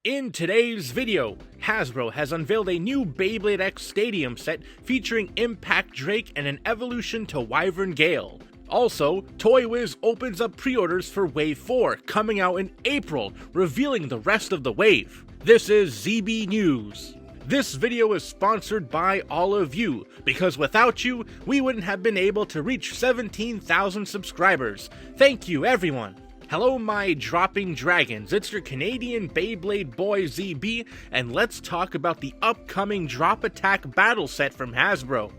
In today's video, Hasbro has unveiled a new Beyblade X Stadium set featuring Impact Drake and an evolution to Wyvern Gale. Also, ToyWiz opens up pre-orders for Wave 4, coming out in April, revealing the rest of the wave. This is ZB News. This video is sponsored by all of you, because without you, we wouldn't have been able to reach 17,000 subscribers. Thank you, everyone. Hello my dropping dragons, it's your Canadian Beyblade boy ZB, and let's talk about the upcoming Drop Attack battle set from Hasbro.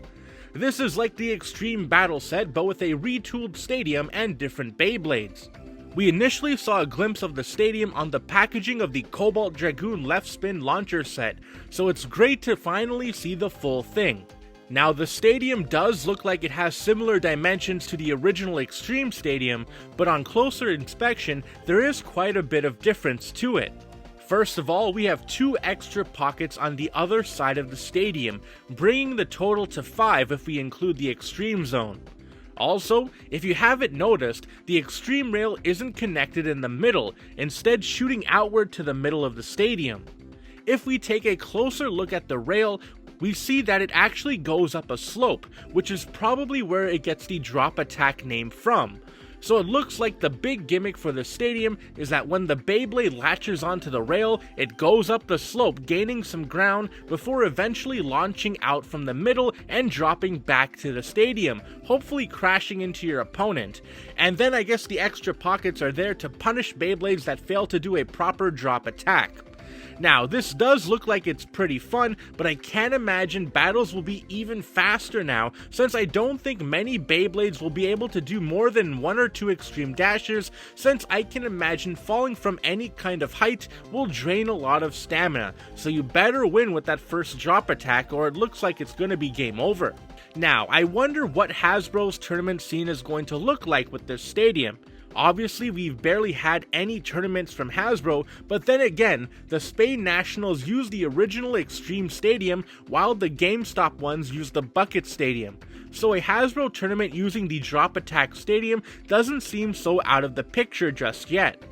This is like the Extreme battle set, but with a retooled stadium and different Beyblades. We initially saw a glimpse of the stadium on the packaging of the Cobalt Dragoon left spin launcher set, so it's great to finally see the full thing. Now the stadium does look like it has similar dimensions to the original Extreme Stadium, but on closer inspection, there is quite a bit of difference to it. First of all, we have 2 extra pockets on the other side of the stadium, bringing the total to 5 if we include the Extreme Zone. Also, if you haven't noticed, the Extreme Rail isn't connected in the middle, instead shooting outward to the middle of the stadium. If we take a closer look at the rail, we see that it actually goes up a slope, which is probably where it gets the Drop Attack name from. So it looks like the big gimmick for the stadium is that when the Beyblade latches onto the rail, it goes up the slope, gaining some ground before eventually launching out from the middle and dropping back to the stadium, hopefully crashing into your opponent. And then I guess the extra pockets are there to punish Beyblades that fail to do a proper drop attack. Now, this does look like it's pretty fun, but I can't imagine battles will be even faster now, since I don't think many Beyblades will be able to do more than 1 or 2 extreme dashes, since I can imagine falling from any kind of height will drain a lot of stamina, so you better win with that first drop attack or it looks like it's gonna be game over. Now, I wonder what Hasbro's tournament scene is going to look like with this stadium. Obviously, we've barely had any tournaments from Hasbro, but then again, the Spain Nationals used the original Extreme Stadium, while the GameStop ones used the Bucket Stadium. So a Hasbro tournament using the Drop Attack Stadium doesn't seem so out of the picture just yet.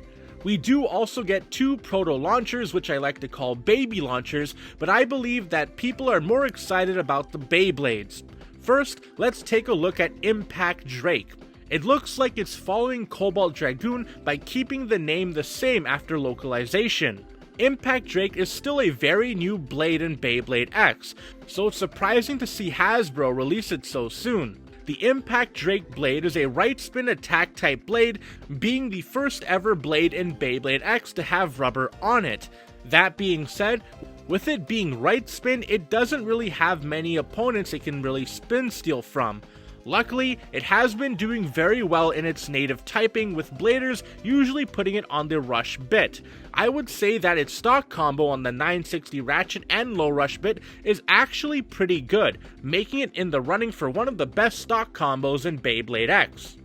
We do also get 2 proto-launchers, which I like to call baby launchers, but I believe that people are more excited about the Beyblades. First, let's take a look at Impact Drake. It looks like it's following Cobalt Dragoon by keeping the name the same after localization. Impact Drake is still a very new blade in Beyblade X, so it's surprising to see Hasbro release it so soon. The Impact Drake blade is a right spin attack type blade, being the first ever blade in Beyblade X to have rubber on it. That being said, with it being right spin, it doesn't really have many opponents it can really spin steal from. Luckily, it has been doing very well in its native typing, with bladers usually putting it on the rush bit. I would say that its stock combo on the 960 ratchet and low rush bit is actually pretty good, making it in the running for one of the best stock combos in Beyblade X.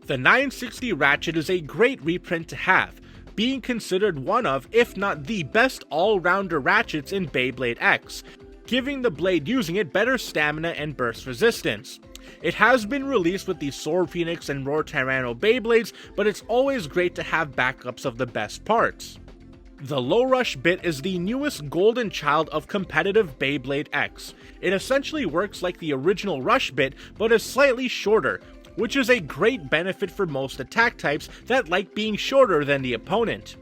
The 960 ratchet is a great reprint to have, being considered one of, if not the best all-rounder ratchets in Beyblade X, giving the blade using it better stamina and burst resistance. It has been released with the Sword Phoenix and Roar Tyranno Beyblades, but it's always great to have backups of the best parts. The low rush bit is the newest golden child of competitive Beyblade X. It essentially works like the original rush bit, but is slightly shorter, which is a great benefit for most attack types that like being shorter than the opponent.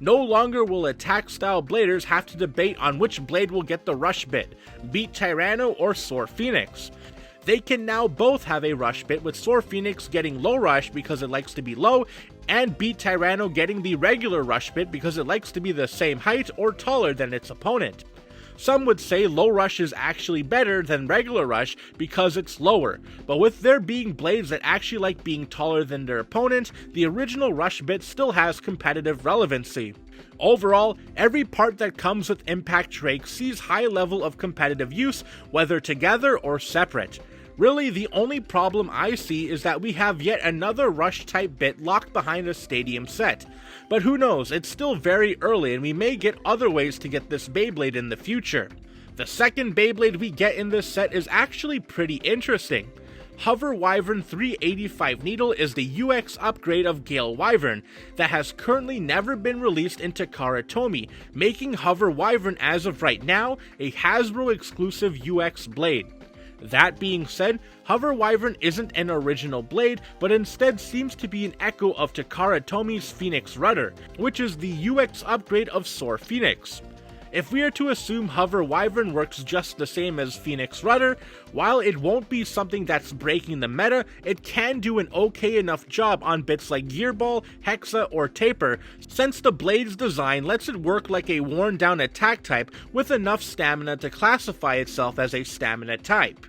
No longer will attack style bladers have to debate on which blade will get the rush bit, beat Tyranno or Sword Phoenix. They can now both have a rush bit, with Sword Phoenix getting low rush because it likes to be low, and beat Tyranno getting the regular rush bit because it likes to be the same height or taller than its opponent. Some would say low rush is actually better than regular rush because it's lower, but with there being blades that actually like being taller than their opponent, the original rush bit still has competitive relevancy. Overall, every part that comes with Impact Drake sees high level of competitive use, whether together or separate. Really, the only problem I see is that we have yet another rush type bit locked behind a stadium set. But who knows, it's still very early and we may get other ways to get this Beyblade in the future. The second Beyblade we get in this set is actually pretty interesting. Hover Wyvern 385 needle is the UX upgrade of Gale Wyvern that has currently never been released in Takara Tomy, making Hover Wyvern as of right now a Hasbro exclusive UX blade. That being said, Hover Wyvern isn't an original blade, but instead seems to be an echo of Takara Tomy's Phoenix Rudder, which is the UX upgrade of Soar Phoenix. If we are to assume Hover Wyvern works just the same as Phoenix Rudder, while it won't be something that's breaking the meta, it can do an okay enough job on bits like Gearball, Hexa, or Taper, since the blade's design lets it work like a worn down attack type with enough stamina to classify itself as a stamina type.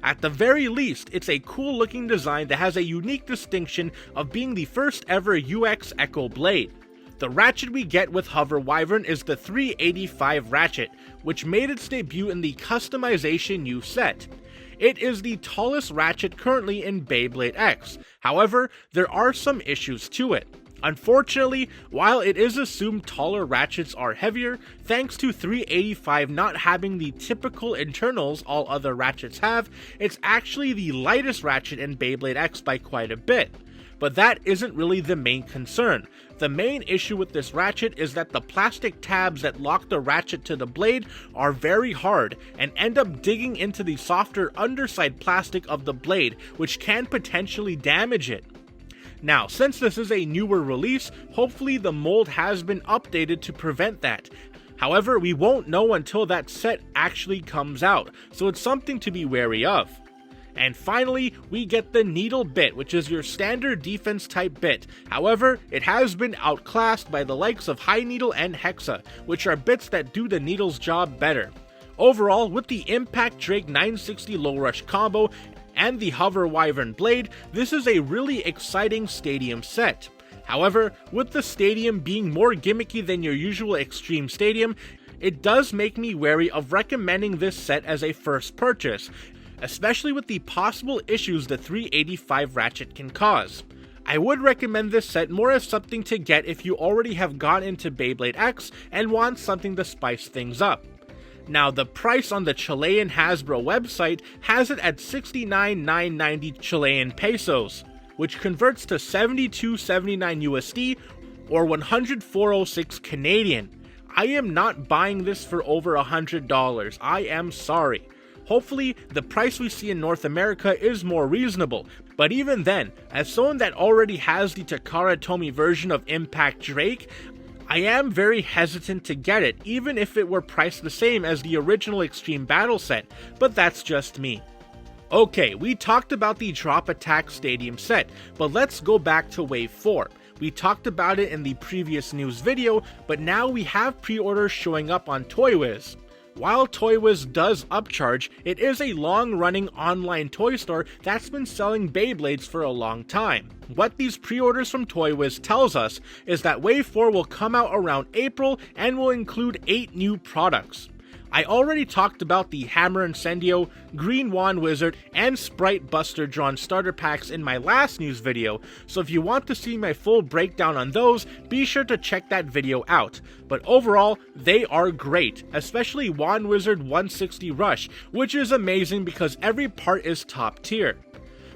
At the very least, it's a cool looking design that has a unique distinction of being the first ever UX Echo blade. The ratchet we get with Hover Wyvern is the 385 ratchet, which made its debut in the Customization new set. It is the tallest ratchet currently in Beyblade X, however, there are some issues to it. Unfortunately, while it is assumed taller ratchets are heavier, thanks to 385 not having the typical internals all other ratchets have, it's actually the lightest ratchet in Beyblade X by quite a bit. But that isn't really the main concern. The main issue with this ratchet is that the plastic tabs that lock the ratchet to the blade are very hard and end up digging into the softer underside plastic of the blade, which can potentially damage it. Now, since this is a newer release, hopefully the mold has been updated to prevent that. However, we won't know until that set actually comes out, so it's something to be wary of. And finally, we get the needle bit, which is your standard defense type bit. However, it has been outclassed by the likes of High Needle and Hexa, which are bits that do the needle's job better. Overall, with the Impact Drake 960 Low Rush combo and the Hover Wyvern blade, this is a really exciting stadium set. However, with the stadium being more gimmicky than your usual Extreme Stadium, it does make me wary of recommending this set as a first purchase, especially with the possible issues the 385 ratchet can cause. I would recommend this set more as something to get if you already have gotten into Beyblade X and want something to spice things up. Now, the price on the Chilean Hasbro website has it at 69,990 Chilean pesos, which converts to 72.79 USD or 104.06 Canadian. I am not buying this for over $100, I am sorry. Hopefully, the price we see in North America is more reasonable, but even then, as someone that already has the Takara Tomy version of Impact Drake, I am very hesitant to get it, even if it were priced the same as the original Extreme Battle set, but that's just me. Okay, we talked about the Drop Attack Stadium set, but let's go back to Wave 4. We talked about it in the previous news video, but now we have pre-orders showing up on ToyWiz. While ToyWiz does upcharge, it is a long-running online toy store that's been selling Beyblades for a long time. What these pre-orders from ToyWiz tells us is that Wave 4 will come out around April and will include 8 new products. I already talked about the Hammer Incendio, Green Wand Wizard, and Sprite Buster Drawn starter packs in my last news video, so if you want to see my full breakdown on those, be sure to check that video out. But overall, they are great, especially Wand Wizard 160 Rush, which is amazing because every part is top tier.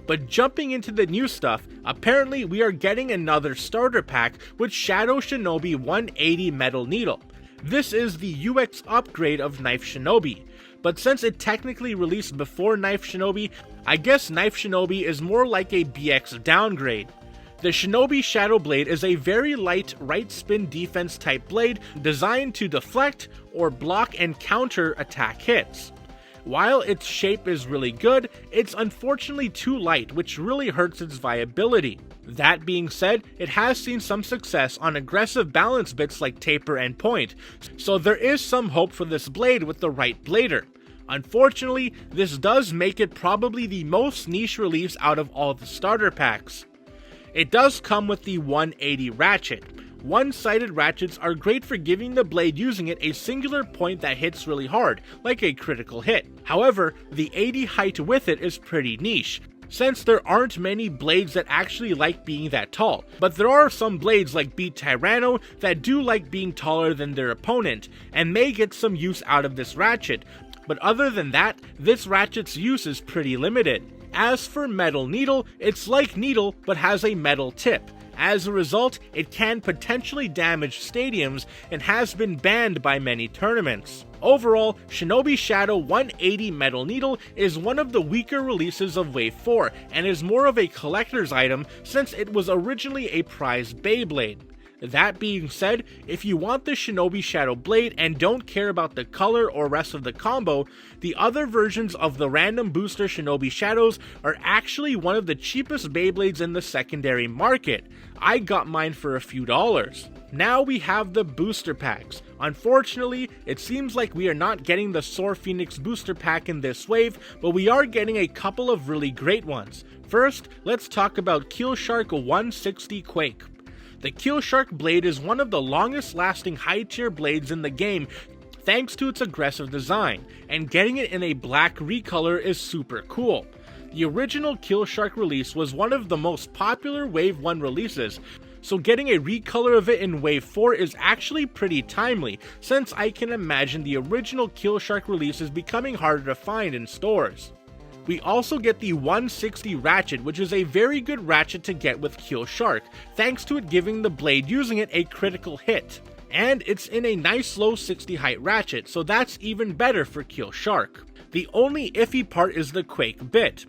But jumping into the new stuff, apparently we are getting another starter pack with Shadow Shinobi 180 Metal Needle. This is the UX upgrade of Knife Shinobi, but since it technically released before Knife Shinobi, I guess Knife Shinobi is more like a BX downgrade. The Shinobi Shadow Blade is a very light right spin defense type blade designed to deflect or block and counter attack hits. While its shape is really good, it's unfortunately too light, which really hurts its viability. That being said, it has seen some success on aggressive balance bits like taper and point, so there is some hope for this blade with the right blader. Unfortunately, this does make it probably the most niche release out of all the starter packs. It does come with the 180 ratchet. One-sided ratchets are great for giving the blade using it a singular point that hits really hard, like a critical hit. However, the 80 height with it is pretty niche, since there aren't many blades that actually like being that tall, but there are some blades like Beat Tyranno that do like being taller than their opponent, and may get some use out of this ratchet, but other than that, this ratchet's use is pretty limited. As for Metal Needle, it's like Needle but has a metal tip. As a result, it can potentially damage stadiums and has been banned by many tournaments. Overall, Shinobi Shadow 180 Metal Needle is one of the weaker releases of Wave 4 and is more of a collector's item since it was originally a prized Beyblade. That being said, if you want the Shinobi Shadow Blade and don't care about the color or rest of the combo, the other versions of the random booster Shinobi Shadows are actually one of the cheapest Beyblades in the secondary market. I got mine for a few dollars. Now we have the booster packs. Unfortunately, it seems like we are not getting the Soar Phoenix booster pack in this wave, but we are getting a couple of really great ones. First, let's talk about Keel Shark 160 Quake. The Keel Shark blade is one of the longest lasting high tier blades in the game thanks to its aggressive design, and getting it in a black recolor is super cool. The original Keel Shark release was one of the most popular Wave 1 releases, so getting a recolor of it in Wave 4 is actually pretty timely, since I can imagine the original Keel Shark release is becoming harder to find in stores. We also get the 160 Ratchet, which is a very good ratchet to get with Keel Shark, thanks to it giving the blade using it a critical hit. And it's in a nice low 60 height ratchet, so that's even better for Keel Shark. The only iffy part is the Quake bit,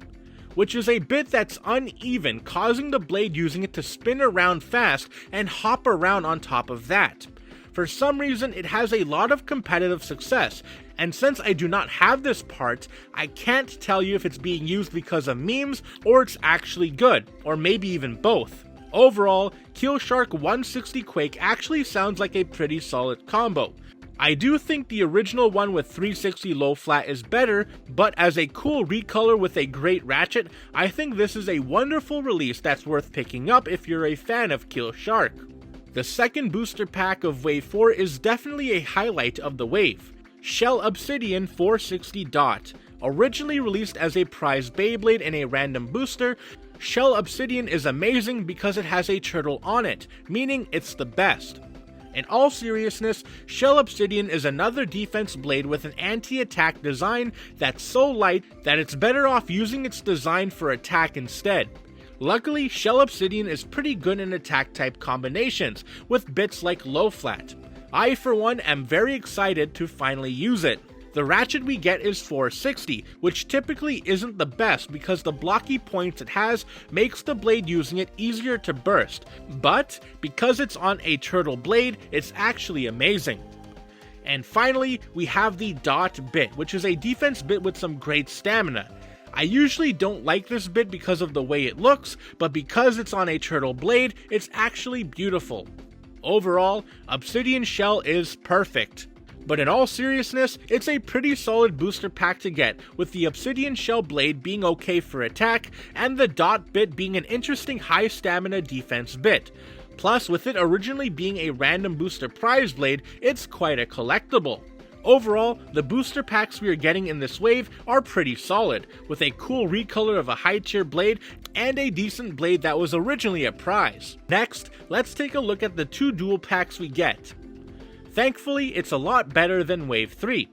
which is a bit that's uneven, causing the blade using it to spin around fast and hop around on top of that. For some reason, it has a lot of competitive success, and since I do not have this part, I can't tell you if it's being used because of memes or it's actually good, or maybe even both. Overall, Keel Shark 160 Quake actually sounds like a pretty solid combo. I do think the original one with 360 low flat is better, but as a cool recolor with a great ratchet, I think this is a wonderful release that's worth picking up if you're a fan of Keel Shark. The second booster pack of Wave 4 is definitely a highlight of the wave. Shell Obsidian 460 Dot. Originally released as a prized Beyblade and a random booster, Shell Obsidian is amazing because it has a turtle on it, meaning it's the best. In all seriousness, Shell Obsidian is another defense blade with an anti-attack design that's so light that it's better off using its design for attack instead. Luckily, Shell Obsidian is pretty good in attack type combinations, with bits like low flat. I for one am very excited to finally use it. The ratchet we get is 460, which typically isn't the best because the blocky points it has makes the blade using it easier to burst, but because it's on a turtle blade, it's actually amazing. And finally, we have the Dot bit, which is a defense bit with some great stamina. I usually don't like this bit because of the way it looks, but because it's on a turtle blade, it's actually beautiful. Overall, Obsidian Shell is perfect. But in all seriousness, it's a pretty solid booster pack to get, with the Obsidian Shell blade being okay for attack, and the Dot bit being an interesting high stamina defense bit. Plus, with it originally being a random booster prize blade, it's quite a collectible. Overall, the booster packs we are getting in this wave are pretty solid, with a cool recolor of a high tier blade and a decent blade that was originally a prize. Next, let's take a look at the two dual packs we get. Thankfully, it's a lot better than Wave 3.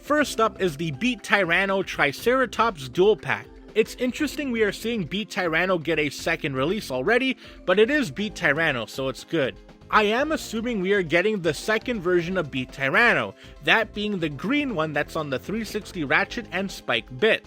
First up is the Beat Tyranno Triceratops Dual Pack. It's interesting we are seeing Beat Tyranno get a second release already, but it is Beat Tyranno, so it's good. I am assuming we are getting the second version of Beat Tyranno, that being the green one that's on the 360 ratchet and spike bit.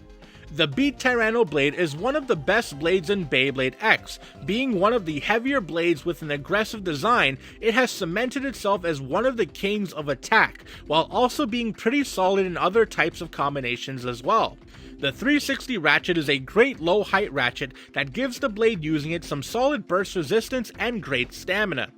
The Beat Tyranno blade is one of the best blades in Beyblade X. Being one of the heavier blades with an aggressive design, it has cemented itself as one of the kings of attack, while also being pretty solid in other types of combinations as well. The 360 ratchet is a great low height ratchet that gives the blade using it some solid burst resistance and great stamina.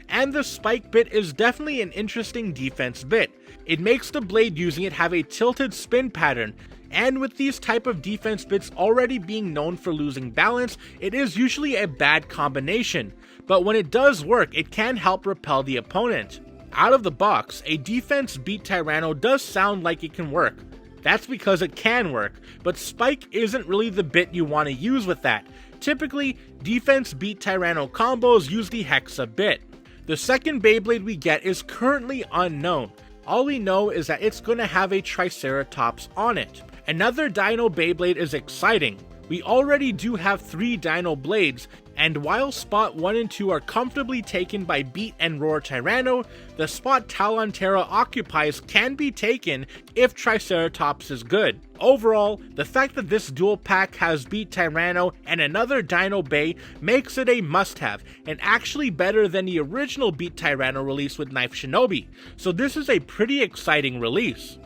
And the spike bit is definitely an interesting defense bit. It makes the blade using it have a tilted spin pattern, and with these type of defense bits already being known for losing balance, it is usually a bad combination, but when it does work, it can help repel the opponent. Out of the box, a defense Beat Tyranno does sound like it can work. That's because it can work, but spike isn't really the bit you want to use with that. Typically, defense Beat Tyranno combos use the Hexa bit. The second Beyblade we get is currently unknown. All we know is that it's going to have a Triceratops on it. Another Dino Beyblade is exciting. We already do have 3 Dino Blades, and while spot 1 and 2 are comfortably taken by Beat and Roar Tyranno, the spot Talon Ptera occupies can be taken if Triceratops is good. Overall, the fact that this dual pack has Beat Tyranno and another Dino Bay makes it a must-have, and actually better than the original Beat Tyranno release with Knife Shinobi, so this is a pretty exciting release.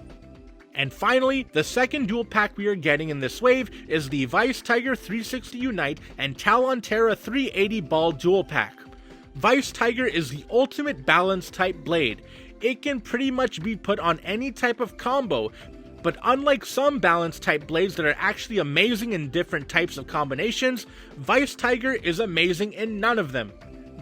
And finally, the second dual pack we are getting in this wave is the Vice Tiger 360 Unite and Talon Ptera 380 Ball dual pack. Vice Tiger is the ultimate balance type blade. It can pretty much be put on any type of combo, but unlike some balance type blades that are actually amazing in different types of combinations, Vice Tiger is amazing in none of them.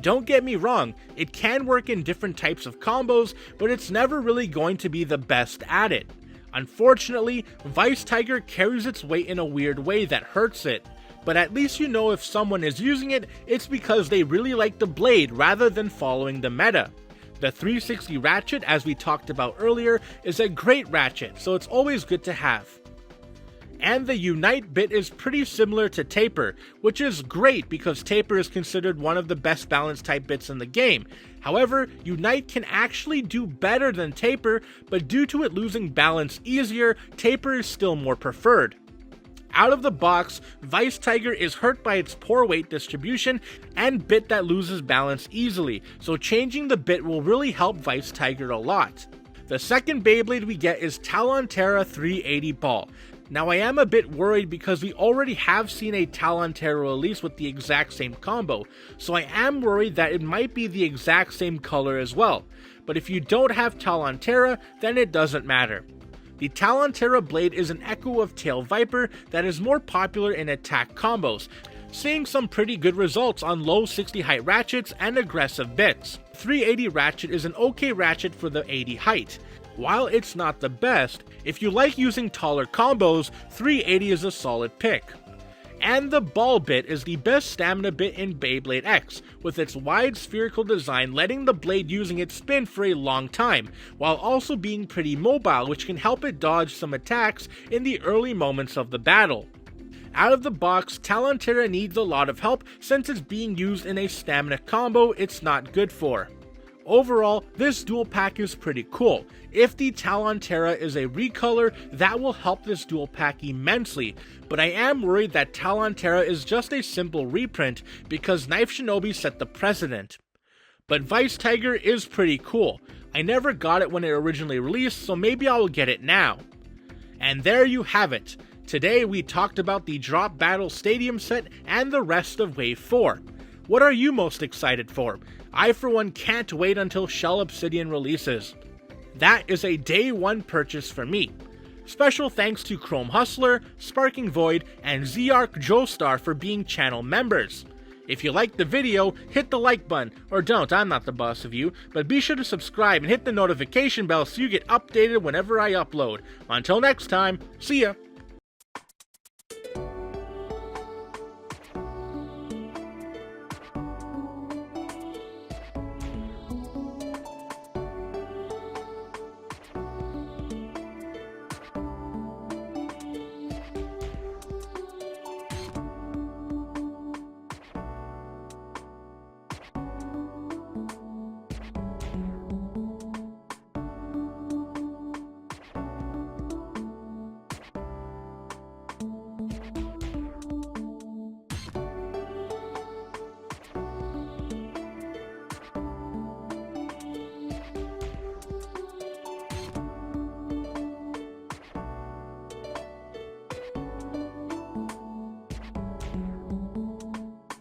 Don't get me wrong, it can work in different types of combos, but it's never really going to be the best at it. Unfortunately, Vice Tiger carries its weight in a weird way that hurts it, but at least you know if someone is using it, it's because they really like the blade rather than following the meta. The 360 ratchet, as we talked about earlier, is a great ratchet, so it's always good to have. And the Unite bit is pretty similar to Taper, which is great because Taper is considered one of the best balance type bits in the game. However, Unite can actually do better than Taper, but due to it losing balance easier, Taper is still more preferred. Out of the box, Vice Tiger is hurt by its poor weight distribution and bit that loses balance easily, so changing the bit will really help Vice Tiger a lot. The second Beyblade we get is Talon Ptera 380 Ball. Now I am a bit worried because we already have seen a Talon Ptera release with the exact same combo, so I am worried that it might be the exact same color as well. But if you don't have Talon Ptera, then it doesn't matter. The Talon Ptera blade is an echo of Tail Viper that is more popular in attack combos, seeing some pretty good results on low 60 height ratchets and aggressive bits. 380 ratchet is an okay ratchet for the 80 height. While it's not the best, if you like using taller combos, 380 is a solid pick. And the ball bit is the best stamina bit in Beyblade X, with its wide spherical design letting the blade using it spin for a long time, while also being pretty mobile, which can help it dodge some attacks in the early moments of the battle. Out of the box, Talon Ptera needs a lot of help since it's being used in a stamina combo it's not good for. Overall, this dual pack is pretty cool. If the Talon Ptera is a recolor, that will help this dual pack immensely, but I am worried that Talon Ptera is just a simple reprint because Knife Shinobi set the precedent. But Vice Tiger is pretty cool. I never got it when it originally released, so maybe I will get it now. And there you have it. Today we talked about the Drop Battle Stadium set and the rest of Wave 4. What are you most excited for? I for one can't wait until Shell Obsidian releases. That is a day one purchase for me. Special thanks to Chrome Hustler, Sparking Void, and Zark Joestar for being channel members. If you liked the video, hit the like button, or don't, I'm not the boss of you, but be sure to subscribe and hit the notification bell so you get updated whenever I upload. Until next time, see ya!